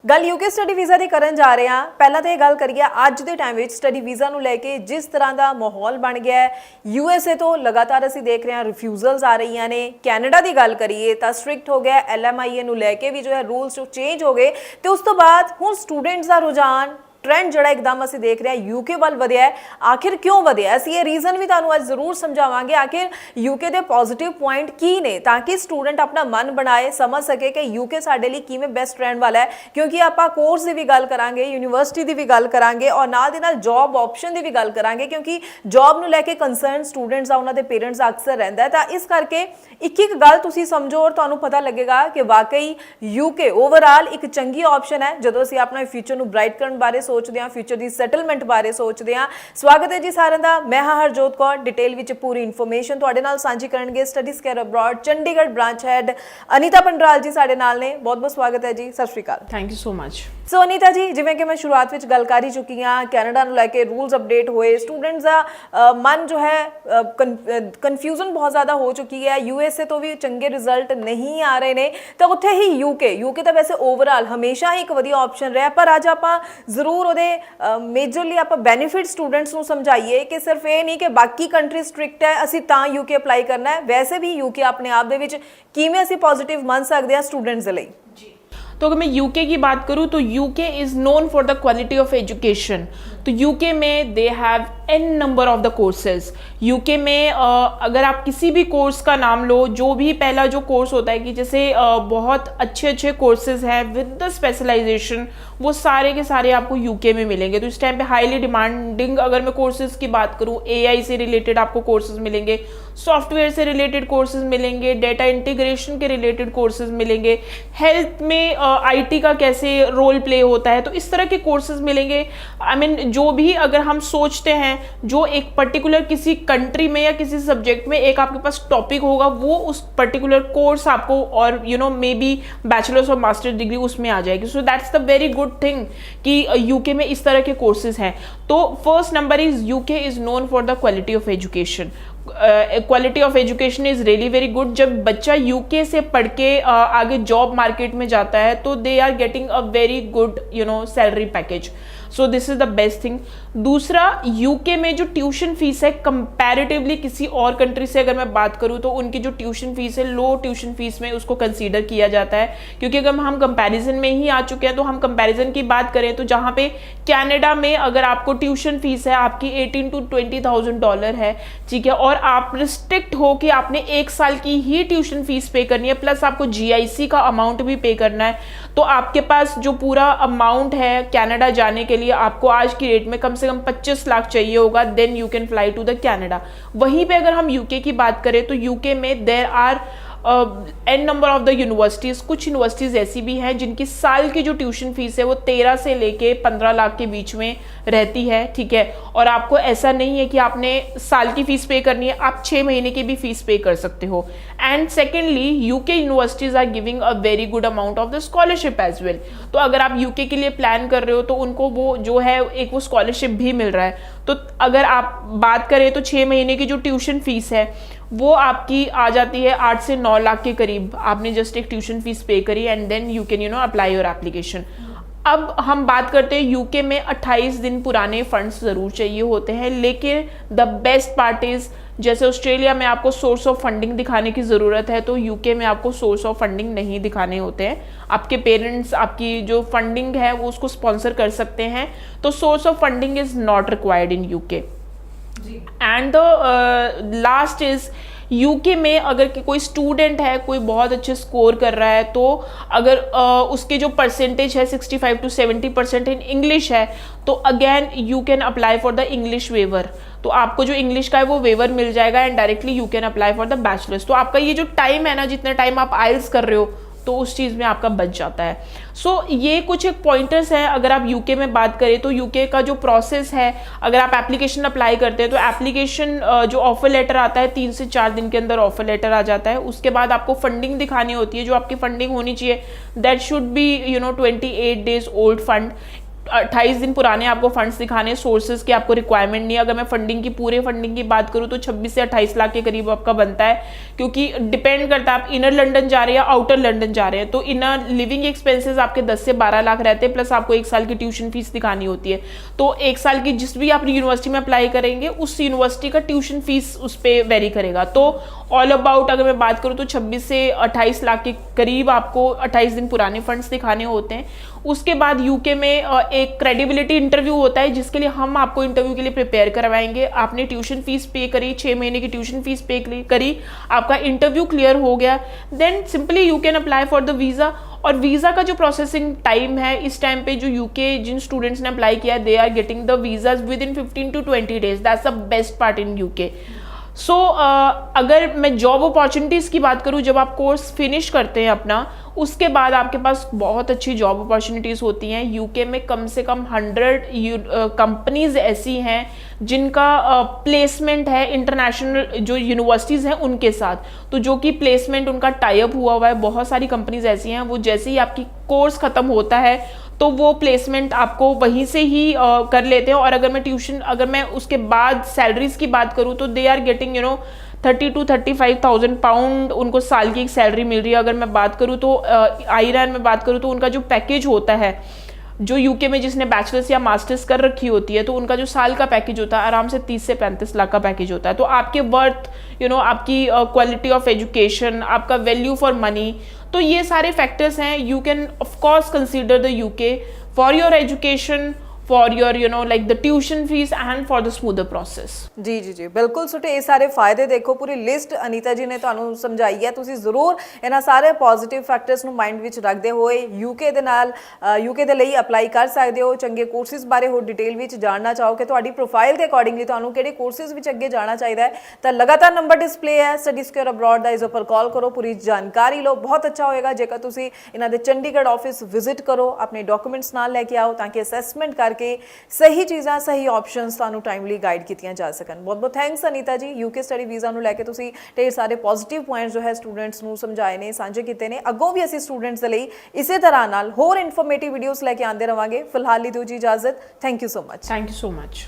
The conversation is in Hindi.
ਗੱਲ ਯੂਕੇ ਸਟੱਡੀ ਵੀਜ਼ਾ ਦੀ ਕਰਨ ਜਾ ਰਹੇ ਹਾਂ। ਪਹਿਲਾਂ ਤਾਂ ਇਹ ਗੱਲ ਕਰੀਏ ਅੱਜ ਦੇ ਟਾਈਮ ਵਿੱਚ ਸਟੱਡੀ ਵੀਜ਼ਾ ਨੂੰ ਲੈ ਕੇ ਜਿਸ ਤਰ੍ਹਾਂ ਦਾ ਮਾਹੌਲ ਬਣ ਗਿਆ ਹੈ। ਯੂਐਸਏ ਤੋਂ ਲਗਾਤਾਰ ਅਸੀਂ ਦੇਖ ਰਹੇ ਹਾਂ ਰਿਫਿਊਜ਼ਲਸ ਆ ਰਹੀਆਂ ਨੇ। ਕੈਨੇਡਾ ਦੀ ਗੱਲ ਕਰੀਏ ਤਾਂ ਸਟ੍ਰਿਕਟ ਹੋ ਗਿਆ, LMIA ਨੂੰ ਲੈ ਕੇ ਵੀ ਜੋ ਹੈ ਰੂਲਸ ਜੋ ਚੇਂਜ ਹੋ ਗਏ ਤੇ ਉਸ ਤੋਂ ਬਾਅਦ ਹੁਣ ਸਟੂਡੈਂਟਸ ਦਾ ਰੁਝਾਨ ट्रेंड ਜਿਹੜਾ ਇੱਕਦਮ ਅਸੀਂ ਦੇਖ ਰਹੇ ਹਾਂ ਯੂਕੇ ਵੱਲ ਵਧਿਆ ਹੈ। ਆਖਿਰ ਕਿਉਂ ਵਧਿਆ? ਅਸੀਂ ਇਹ ਰੀਜ਼ਨ ਵੀ ਤੁਹਾਨੂੰ ਅੱਜ ਜ਼ਰੂਰ ਸਮਝਾਵਾਂਗੇ। ਆਖਿਰ ਯੂਕੇ ਦੇ ਪੋਜ਼ਿਟਿਵ ਪੁਆਇੰਟ ਕੀ ਨੇ ਤਾਂ ਕਿ ਸਟੂਡੈਂਟ ਆਪਣਾ ਮਨ ਬਣਾਏ, ਸਮਝ ਸਕੇ ਕਿ ਯੂਕੇ ਸਾਡੇ ਲਈ ਕਿਵੇਂ ਬੈਸਟ ਰਹਿਣ ਵਾਲਾ ਹੈ। ਕਿਉਂਕਿ ਆਪਾਂ ਕੋਰਸ ਦੀ ਵੀ ਗੱਲ ਕਰਾਂਗੇ, ਯੂਨੀਵਰਸਿਟੀ ਦੀ ਵੀ ਗੱਲ ਕਰਾਂਗੇ ਔਰ ਨਾਲ ਦੀ ਨਾਲ ਜੌਬ ਆਪਸ਼ਨ ਦੀ ਵੀ ਗੱਲ ਕਰਾਂਗੇ। ਕਿਉਂਕਿ ਜੌਬ ਨੂੰ ਲੈ ਕੇ ਕੰਸਰਨ ਸਟੂਡੈਂਟਸ ਆ, ਉਹਨਾਂ ਦੇ ਪੇਰੈਂਟਸ ਦਾ ਅਕਸਰ ਰਹਿੰਦਾ ਹੈ। ਤਾਂ ਇਸ ਕਰਕੇ ਇੱਕ ਗੱਲ ਤੁਸੀਂ ਸਮਝੋ ਔਰ ਤੁਹਾਨੂੰ ਪਤਾ ਲੱਗੇਗਾ ਕਿ ਵਾਕਈ ਯੂਕੇ ਓਵਰਆਲ ਇੱਕ ਚੰਗੀ ਆਪਸ਼ਨ ਹੈ ਜਦੋਂ ਅਸੀਂ ਆਪਣਾ ਫਿਊਚਰ ਨੂੰ ਬ੍ਰਾਈਟ ਕਰਨ ਬਾਰੇ ਸੋਚਦੇ ਹਾਂ, ਫਿਊਚਰ ਦੀ ਸੈਟਲਮੈਂਟ ਬਾਰੇ ਸੋਚਦੇ ਹਾਂ। ਸਵਾਗਤ ਹੈ ਜੀ ਸਾਰਿਆਂ ਦਾ। ਮੈਂ ਹਾਂ ਹਰਜੋਤ ਕੌਰ। ਡਿਟੇਲ ਵਿੱਚ ਪੂਰੀ ਇਨਫੋਰਮੇਸ਼ਨ ਤੁਹਾਡੇ ਨਾਲ ਸਾਂਝੀ ਕਰਨਗੇ studies care abroad Chandigarh branch head Anita Pandral ji ਸਾਡੇ ਨਾਲ ਨੇ। ਬਹੁਤ ਬਹੁਤ ਸਵਾਗਤ ਹੈ ਜੀ। ਸਤਿ ਸ਼੍ਰੀ ਅਕਾਲ। Thank you so much. So Anita ji, ਜਿਵੇਂ ਕਿ ਮੈਂ ਸ਼ੁਰੂਆਤ ਵਿੱਚ ਗੱਲ ਕਰ ਹੀ ਚੁੱਕੀ ਹਾਂ, ਕੈਨੇਡਾ ਨੂੰ ਲੈ ਕੇ ਰੂਲਸ ਅਪਡੇਟ ਹੋਏ, ਸਟੂਡੈਂਟਸ ਦਾ ਮਨ ਜੋ ਹੈ ਕਨਫਿਊਜ਼ਨ ਬਹੁਤ ਜ਼ਿਆਦਾ ਹੋ ਚੁੱਕੀ ਹੈ। ਯੂਐਸਏ ਤੋਂ ਵੀ ਚੰਗੇ ਰਿਜ਼ਲਟ ਨਹੀਂ ਆ ਰਹੇ ਨੇ ਤਾਂ ਉੱਥੇ ਹੀ ਯੂਕੇ ਤਾਂ ਵੈਸੇ ਓਵਰਆਲ ਹਮੇਸ਼ਾ ਹੀ ਇੱਕ ਵਧੀਆ ਆਪਸ਼ਨ ਰਿਹਾ, ਪਰ ਅੱਜ ਆਪਾਂ ਜ਼ਰੂਰ ਉਹਦੇ ਮੇਜਰਲੀ ਆਪਾਂ ਬੈਨੀਫਿਟ ਸਟੂਡੈਂਟਸ ਨੂੰ ਸਮਝਾਈਏ ਕਿ ਸਿਰਫ ਇਹ ਨਹੀਂ ਕਿ ਬਾਕੀ ਕੰਟਰੀ ਸਟ੍ਰਿਕਟ ਹੈ ਅਸੀਂ ਤਾਂ ਯੂਕੇ ਅਪਲਾਈ ਕਰਨਾ ਹੈ। ਵੈਸੇ ਵੀ ਯੂਕੇ ਆਪਣੇ ਆਪ ਦੇ ਵਿੱਚ ਕਿਵੇਂ ਅਸੀਂ ਪੋਜ਼ਿਟਿਵ ਮੰਨ ਸਕਦੇ ਹਾਂ ਸਟੂਡੈਂਟਸ ਦੇ ਲਈ। तो अगर मैं यूके की बात करूँ तो UK is known for the quality of education. तो यूके में they have n number of the courses. UK में अगर आप किसी भी कोर्स का नाम लो, जो भी पहला जो कोर्स होता है कि जैसे बहुत अच्छे कोर्सेज हैं विद द स्पेशलाइजेशन, वो सारे के सारे आपको यूके में मिलेंगे। तो इस टाइम पे हाईली डिमांडिंग अगर मैं कोर्सेज की बात करूँ, AI से रिलेटेड आपको कोर्सेज मिलेंगे, सॉफ्टवेयर से रिलेटेड कोर्सेज मिलेंगे, डेटा इंटीग्रेशन के रिलेटेड कोर्सेज मिलेंगे, हेल्थ में IT का कैसे रोल प्ले होता है, तो इस तरह के कोर्सेज मिलेंगे। आई मीन जो भी अगर हम सोचते हैं जो एक पर्टिकुलर किसी कंट्री में या किसी सब्जेक्ट में एक आपके पास टॉपिक होगा, वो उस पर्टिकुलर कोर्स आपको और मे बी बैचलर्स और मास्टर डिग्री उसमें आ जाएगी। So that's the very good thing कि यूके में इस तरह के कोर्सेज हैं। तो first number is UK is known for the quality of education. Quality of education is really very good. जब बच्चा यूके से पढ़ के आगे जॉब मार्केट में जाता है तो they are getting a very good salary package. So this is the best thing. दूसरा, यूके में जो ट्यूशन फीस है कंपैरेटिवली किसी और कंट्री से अगर मैं बात करूँ तो उनकी जो ट्यूशन फीस है लो ट्यूशन फीस में उसको कंसीडर किया जाता है। क्योंकि अगर हम कंपैरिजन में ही आ चुके हैं तो हम कंपैरिजन की बात करें तो जहाँ पे कनाडा में अगर आपको ट्यूशन फीस है आपकी $18,000 to $20,000 है, ठीक है, और आप रिस्ट्रिक्ट हो कि आपने 1 साल की ही ट्यूशन फीस पे करनी है प्लस आपको GIC का अमाउंट भी पे करना है, तो आपके पास जो पूरा अमाउंट है कनाडा जाने के लिए आपको आज की रेट में कम से कम 25 लाख चाहिए होगा। Then you can fly to the Canada. वहीं पे अगर हम यूके की बात करें तो यूके में there are n number of the universities. कुछ यूनिवर्सिटीज़ ऐसी भी हैं जिनकी साल की जो ट्यूशन फीस है वो 13 से लेके 15 लाख के बीच में रहती है, ठीक है। और आपको ऐसा नहीं है कि आपने साल की फ़ीस पे करनी है, आप 6 महीने की भी फ़ीस पे कर सकते हो। And secondly UK universities are giving a very good amount of the scholarship as well. तो अगर आप यूके के लिए प्लान कर रहे हो तो उनको वो जो है एक वो स्कॉलरशिप भी मिल रहा है। तो अगर आप बात करें तो 6 महीने की जो ट्यूशन फीस है वो आपकी आ जाती है 8 से 9 लाख के करीब। आपने जस्ट एक ट्यूशन फीस पे करी and then you can apply your application. अब हम बात करते हैं यूके में 28 दिन पुराने फंड्स ज़रूर चाहिए होते हैं, लेकिन द बेस्ट पार्ट इज़ जैसे ऑस्ट्रेलिया में आपको सोर्स ऑफ फंडिंग दिखाने की ज़रूरत है तो यूके में आपको सोर्स ऑफ फंडिंग नहीं दिखाने होते हैं। आपके पेरेंट्स आपकी जो फंडिंग है वो उसको स्पॉन्सर कर सकते हैं, तो source of funding is not required in UK. And the last is UK में अगर कोई स्टूडेंट है, कोई बहुत अच्छे स्कोर कर रहा है, तो अगर उसके जो परसेंटेज है 65 to 70% इन इंग्लिश है तो again you can apply for the English waiver. तो आपको जो इंग्लिश का है वो वेवर मिल जाएगा and directly you can apply for the bachelors. तो आपका ये जो टाइम है ना, जितना टाइम आप आइल्स कर रहे हो तो उस चीज़ में आपका बच जाता है। सो ये कुछ एक पॉइंटर्स हैं। अगर आप यूके में बात करें तो यूके का जो प्रोसेस है, अगर आप एप्लीकेशन अप्लाई करते हैं तो एप्लीकेशन जो ऑफर लेटर आता है 3 से 4 दिन के अंदर ऑफर लेटर आ जाता है। उसके बाद आपको फंडिंग दिखानी होती है। जो आपकी फंडिंग होनी चाहिए that should be 28 days old fund. 28 दिन पुराने आपको फंड्स दिखाने, सोर्सेज की आपको रिक्वायरमेंट नहीं है। अगर मैं फंडिंग की पूरे फंडिंग की बात करूँ तो 26 से 28 लाख के करीब आपका बनता है, क्योंकि डिपेंड करता है आप इनर लंदन जा रहे हैं या आउटर लंदन जा रहे हैं। तो इनर लिविंग एक्सपेंसेस आपके 10 से 12 लाख रहते हैं, प्लस आपको 1 साल की ट्यूशन फीस दिखानी होती है। तो 1 साल की जिस भी आप यूनिवर्सिटी में अप्लाई करेंगे उस यूनिवर्सिटी का ट्यूशन फीस उस पर वेरी करेगा। तो ऑल अबाउट अगर मैं बात करूँ तो 26 से 28 लाख के करीब आपको 28 दिन पुराने फंड्स दिखाने होते हैं। उसके बाद यूके में एक क्रेडिबिलिटी इंटरव्यू होता है, जिसके लिए हम आपको इंटरव्यू के लिए प्रिपेयर करवाएंगे। आपने ट्यूशन फीस पे करी, 6 महीने की ट्यूशन फीस पे करी, आपका इंटरव्यू क्लियर हो गया, then simply you can apply for the visa. और वीज़ा का जो प्रोसेसिंग टाइम है इस टाइम पे जो यूके जिन स्टूडेंट्स ने अप्लाई किया है they are getting the visas within 15 to 20 days। That's the best part in UK. So अगर मैं जॉब अपॉर्चुनिटीज़ की बात करूँ, जब आप कोर्स फिनिश करते हैं अपना, उसके बाद आपके पास बहुत अच्छी जॉब अपॉर्चुनिटीज़ होती हैं। यूके में कम से कम 100 कंपनीज ऐसी हैं जिनका प्लेसमेंट है इंटरनेशनल जो यूनिवर्सिटीज़ हैं उनके साथ, तो जो कि प्लेसमेंट उनका टाई अप हुआ है। बहुत सारी कंपनीज ऐसी हैं, वो जैसे ही आपकी कोर्स ख़त्म होता है तो वो प्लेसमेंट आपको वहीं से ही कर लेते हैं। और अगर मैं उसके बाद सैलरीज की बात करूँ तो they are getting 30 to 35,000 pound उनको साल की एक सैलरी मिल रही है। अगर मैं बात करूँ तो आयरन में बात करूँ तो उनका जो पैकेज होता है, जो यूके में जिसने बैचलर्स या मास्टर्स कर रखी होती है, तो उनका जो साल का पैकेज होता है आराम से 30 से 35 लाख का पैकेज होता है। तो आपके वर्थ आपकी क्वालिटी ऑफ एजुकेशन, आपका वैल्यू फॉर मनी, तो ये सारे फैक्टर्स हैं। You can of course consider the UK for your education, for your like the tuition fees and for the smoother process। जी जी जी बिल्कुल सुटे, ये सारे फायदे देखो, पूरी लिस्ट अनीता जी ने ਤੁਹਾਨੂੰ ਸਮਝਾਈ ਹੈ। ਤੁਸੀਂ ਜ਼ਰੂਰ ਇਹਨਾਂ ਸਾਰੇ ਪੋਜ਼ਿਟਿਵ ਫੈਕਟਰਸ ਨੂੰ ਮਾਈਂਡ ਵਿੱਚ ਰੱਖਦੇ ਹੋਏ ਯੂਕੇ ਦੇ ਨਾਲ ਯੂਕੇ ਦੇ ਲਈ ਅਪਲਾਈ ਕਰ ਸਕਦੇ ਹੋ। ਚੰਗੇ ਕੋਰਸਿਸ ਬਾਰੇ ਹੋਰ ਡਿਟੇਲ ਵਿੱਚ ਜਾਣਨਾ ਚਾਹੋ ਕਿ ਤੁਹਾਡੀ ਪ੍ਰੋਫਾਈਲ ਦੇ ਅਕੋਰਡਿੰਗਲੀ ਤੁਹਾਨੂੰ ਕਿਹੜੇ ਕੋਰਸਿਸ ਵਿੱਚ ਅੱਗੇ ਜਾਣਾ ਚਾਹੀਦਾ ਹੈ, ਤਾਂ ਲਗਾਤਾਰ ਨੰਬਰ ਡਿਸਪਲੇ ਹੈ ਸਟੱਡੀ ਸਕੁਅਰ ਅਬਰੋਡ ਦਾ, ਇਸ ਉੱਪਰ ਕਾਲ ਕਰੋ, ਪੂਰੀ ਜਾਣਕਾਰੀ ਲਓ। ਬਹੁਤ ਅੱਛਾ ਹੋਏਗਾ ਜੇਕਰ ਤੁਸੀਂ ਇਹਨਾਂ ਦੇ ਚੰਡੀਗੜ੍ਹ ਆਫਿਸ ਵਿਜ਼ਿਟ ਕਰੋ, ਆਪਣੇ ਡਾਕੂਮੈਂਟਸ ਨਾਲ ਲੈ ਕੇ ਆਓ ਤਾਂ ਕਿ ਅਸੈਸਮੈਂਟ ਕਰਕੇ सही चीज़ां सही ऑप्शनस तुहानू टाइमली गाइड कीतियां जा सकन। बहुत बहुत थैंक्स अनीता जी, यूके स्टडी वीज़ा नू लैके तुसीं ढेर सारे पॉजिटिव पॉइंट्स जो है स्टूडेंट्स नू समझाए ने, सांझे कीते ने। अगों भी असीं स्टूडेंट्स दे लई इसे तरह नाल होर इन्फॉर्मेटिव वीडियोज़ लैके आंदे रहांगे। फिलहाल ली दिओ जी इजाजत। Thank you so much. Thank you so much.